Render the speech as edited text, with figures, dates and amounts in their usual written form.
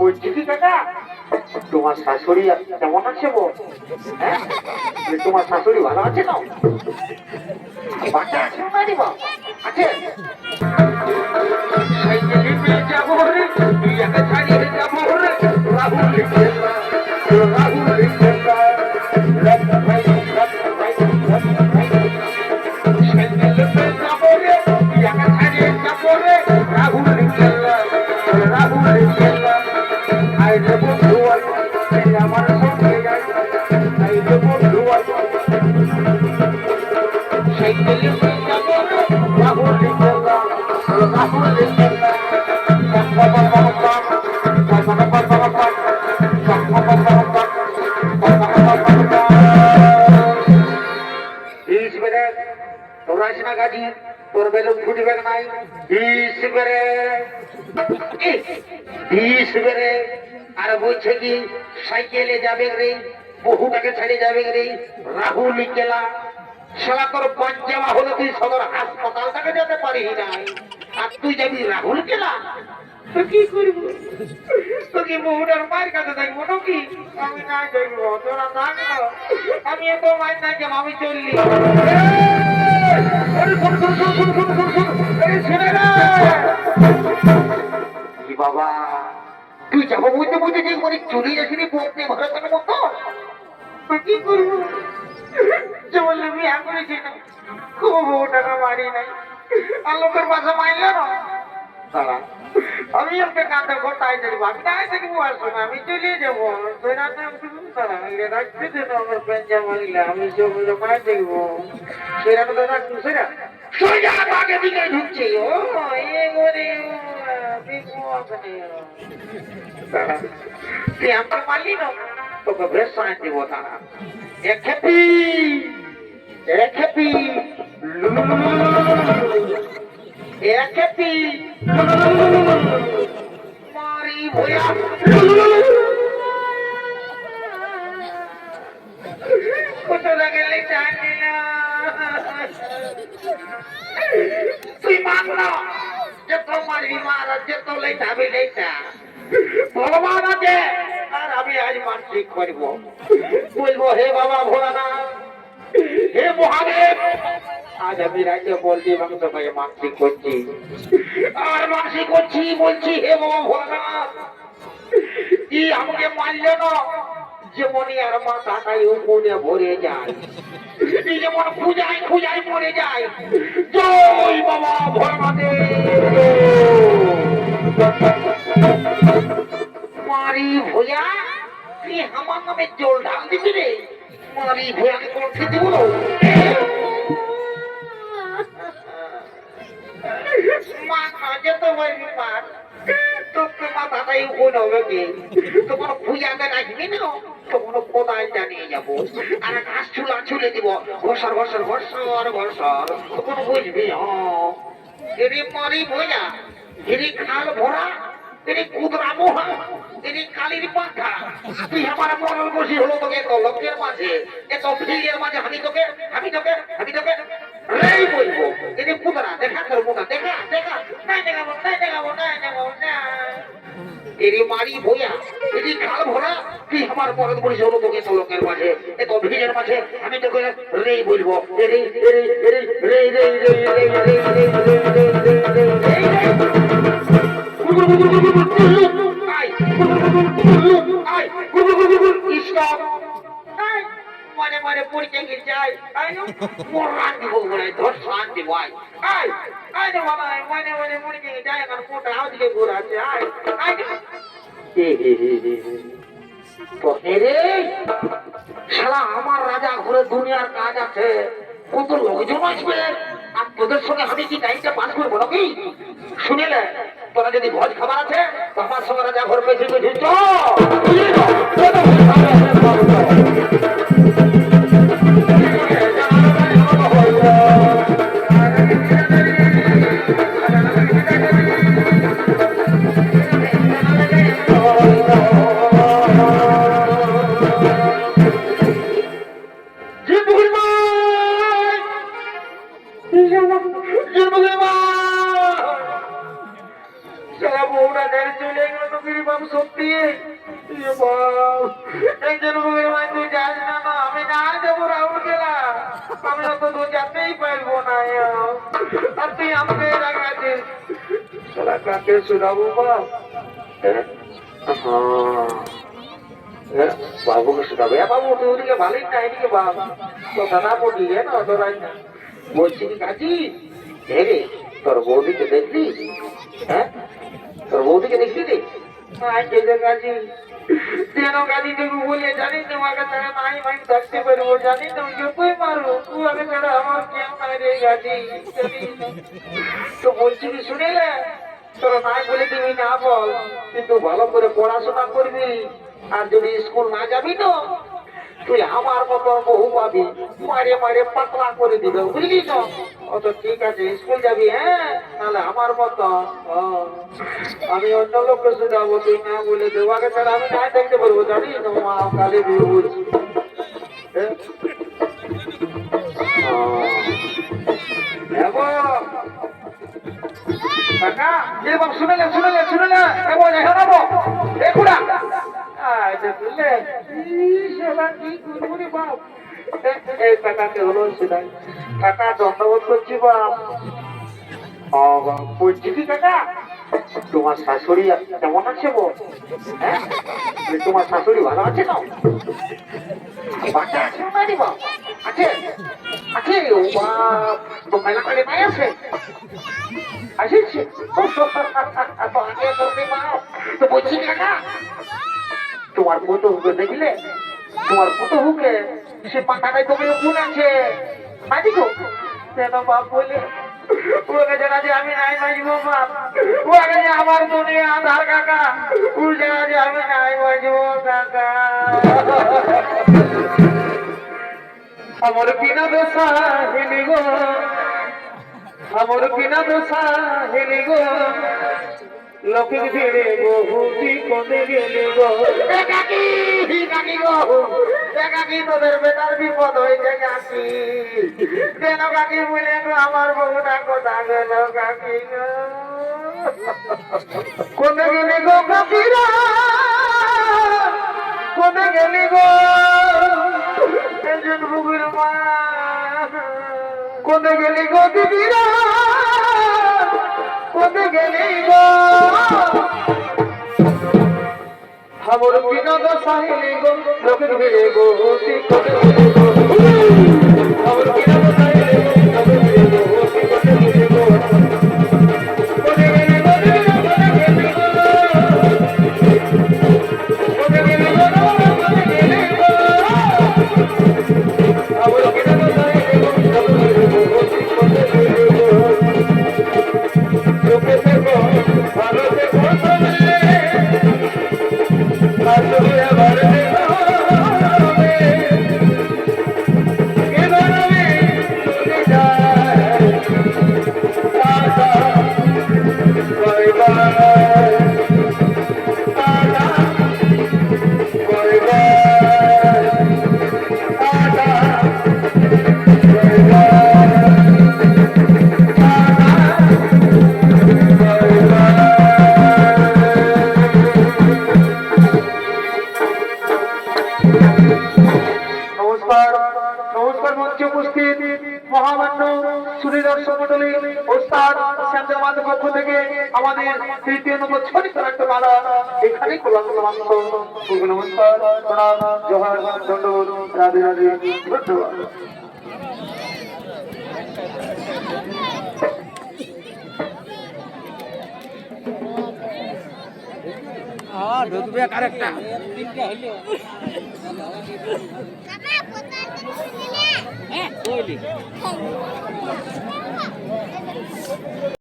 বলছি কি কাকা, তোমার শাশুড়ি কেমন আছে গো? হ্যাঁ, তোমার শাশুড়ি ভালো আছে না? বাচ্চা আছে না রে বাবা? আছে? সাইকেলে নিয়ে যাবো রে, একা ছাড়িয়ে যাবো রে, রাহুল খেলা, রাহুল খেলা, রাত ভাই, রাত ভাই, রাত ভাই। সাইকেলে নিয়ে যাবো রে, একা ছাড়িয়ে যাবো রে, রাহুল খেলা, রাহুল খেলা। আই রে বন্ধু আই আমার সঙ্গে যাই, আই রে বন্ধু আই। সাইকেলে নিয়ে যাবো রে, রাহুল খেলা, রাহুল খেলা। তোর বেলুন ফুটবে নাই, আর বলছে কি সাইকেলে যাবে রে, বহুটাকে ছেড়ে যাবে রে, রাহুল কেলা। সারা তোর পঞ্জামা হলো তুই সদর হাসপাতালটাকে যেতে পারিস নাই, আর তুই যাবি রাহুল কেলা। তো কি করবো, তোকে বহুটার মায়ের কাছে দেখবো নাকি? আমি না দেখবো, তোরা থাক না, আমি এত মায়ের না গেলাম, আমি চললি। কি বাবা, তুই যাবো বলতে বলতে যে মানে চলে যাচ্ছিলি বলতে ভারতের মতো। তো কি করবো, যে বললে বিয়া করেছি না, খুব বউ টাকা বাড়ি নাই, আর লোকের বাসা মাইল না। দাঁড়া, আমি ওকে কাঁদে কোথায় যাবো, আমি নাই দেখবো, আসবো না, আমি চলে যাবো। আমার পেঞ্জা মাইলে আমি চলে মাই দেখবো, সেরা তো দাদা সেরা সোজা আগে দিকে ঢুকছে। ও এ করে তুই আমাকে মারলি না, তোকে বেশ শোনাই দিব। তারা এক খেপি, এক খেপি, এক খেপি মারি ভয়া। কত লাগালে জানি না, তুই মানলো যে তোমার বিমার যে তো লেটাবি লেটা ভগবান আছে, আর আমি আজ মানসিক করবো, বলবো হে বাবা ভোলানাথ, হে মহাদেব, আজ আমি রাজ্য বলছি এবং তোমাকে মানসিক করছি, আর মানসিক করছি, বলছি হে বাবা ভোলানাথ, কি আমাকে মানলে না, যেমনই আর মাথাটাই উপরে ভরে যায়, যেমন খুঁজাই খুঁজাই মরে যায়। জয় বাবা ভোলানাথের। মারি ভোয়া, তুই আমার নামে জল ঢাল দিবি রে, মারি ভোয়াকে কোন খেতে বলো। মাথা যেত পারবি মার, তোর তো মাথাটাই উপরে হবে কি, তখন ভুইয়াকে রাখবি না, তখন কোদাল জানিয়ে যাবো, আর ঘাস চুলা ছুলে দিব, ঘষর ঘষর ঘষর ঘষর, তখন বুঝবি। এরে মারি ভোয়া, এরে খাল ভরা, এরে কুদরা মোহা, এরে কালির পাখা, তুই আমার মরল বসি হলো তোকে এত লোকের মাঝে, এত ভিড়ের মাঝে আমি তোকে আমি তোকে আমি তোকে এই বলবো, এরে কুদরা দেখা তোর মোটা দেখা দেখা, নাই দেখাবো নাই দেখাবো নাই দেখাবো না। এরে মারি ভইয়া, এরে খাল ভরা, তুই আমার মরল বসি হলো তোকে এত লোকের মাঝে, এত ভিড়ের মাঝে আমি তোকে রেই বলবো, এরে এরে এরে রে রে রে রে রে রে রে রে মনে মনে পড়তে গিয়ে যাই, মোর রান্তি বলে ধর শান্তি ভাই, বাবা মনে মনে মরে গিয়ে যায়, আমার মোটা আজকে ঘোরাচ্ছে। শালা আমার রাজা ঘুরে দুনিয়ার কাজ আছে, কত লোকজন আসবে, আর তোদের সঙ্গে আমি কি টাইমটা পাস করবো নাকি? শুনিলে তোরা যদি ভোজ খাবার আছে, তো আমার সঙ্গে রাজা ঘর পেয়েছি বুঝি তো। দিয়ে একজন মুখের মাই তুই যাস না না আমি না যাবো রাহুল গেলা আমি অত দূর যেতেই পারবো না আর তুই আমাকে রাখাছিস তোরা কাকে শুনাবো বাপ বাবুকে শুনাবে বাবু তুই ওদিকে ভালোই না এদিকে বাবু তো দাদা বলি না তোরাই না বলছি কি কাজী রে তোর বৌদিকে দেখলি হ্যাঁ তোর বৌদিকে দেখলি রে কাজী যেন কাজী দেখবো বলে জানি তোমাকে ছাড়া নাই আমি থাকতে পারবো জানি তুমি যতই মারো তোমাকে ছাড়া আমার কেউ নাই রে কাজী তো বলছি কি শুনেলে তোরা নাই বলে তুমি না বল কিন্তু ভালো করে পড়াশোনা করবি আর যদি স্কুল না যাবি তো তুই আমার মতো বহু পাবি মারে মারে পাতলা করে দিবে বুঝলি তো অত ঠিক আছে স্কুল যাবি হ্যাঁ তাহলে আমার মতো আমি অন্য লোককে শুধাবো তুই না বলে দেওয়াকে ছাড়া আমি না দেখতে পারবো জানি তো মা কালী বিয়ে বলছি কাকা যে বাপ শুনেলে শুনেলে শুনেলে এবার এখন আবো একুড়া আচ্ছা বুঝলে সেবা কি করবো রে বাপ এই কাকাকে হলো সেটাই কাকা ধন্যবাদ করছি বাপ বলছি কি কাকা তোমার শাশুড়ি কেমন আছে গো হ্যাঁ তোমার শাশুড়ি ভালো আছে না বাচ্চা আছে না রে বাপ আছে আছে ও বাপ তো মেলা করে নাই আছে আসিস তো বলছি কাকা তোমার কত হুকে দেখলে তোমার কত হুকে সে পাখাটাই তোকে গুণ আছে মাঝি গো কেন বাপ বলে ওকে জানা যে আমি নাই মাঝবো বাপ ওকে যে আমার দুনিয়া আধার কাকা ও জানা যে আমি নাই মাঝবো কাকা আমার বিনা দোষা হেলি গো আমার বিনা দোষা হেলি গো লোকের ভিড়ে বহুতি কোনে গেলে গো কাকি কাকি গো কাকি তোদের বেটার বিপদ হয়েছে কাকি কেন কাকি বলে আমার বহুটা কথা গেল কাকি গো কোনে গেলি গো কাকিরা কোনে গেলি গো একজন বুকুর মা কোনে গেলি গো দিদিরা কোনে গেলি গো আমার বিনোদ সাহিলি গো লোকের ভিড়ে গো তুই কোনে গেলি গো আমার বিনোদ সাহিলি গো লোকের ভিড়ে গো তুই কোনে গেলি গো কোনে গেলি গো কোনে গেলি গো কোনে গেলি গো কোনে গেলি গো আমার বিনোদ সাহিলি গো লোকের ভিড়ে গো তুই কোনে গেলি গো লোকে দেখো ভালো দেখো চলে আসলে আবার দেখো এবার আমি চলে যাই tata bye bye tata bye bye tata bye মহামান্য সুধী দর্শক মন্ডলী ওস্তাদ শ্যামজামাদের পক্ষ থেকে আমাদের তৃতীয় নম্বর ছড়ি একটা মালা এখানে করলাম নমস্কার প্রণাম জোহার দণ্ডবোধ রাধে রাধে ধন্যবাদ ঢুকবে কারেক্টটা তিনটা হইলো হ্যাঁ কইলি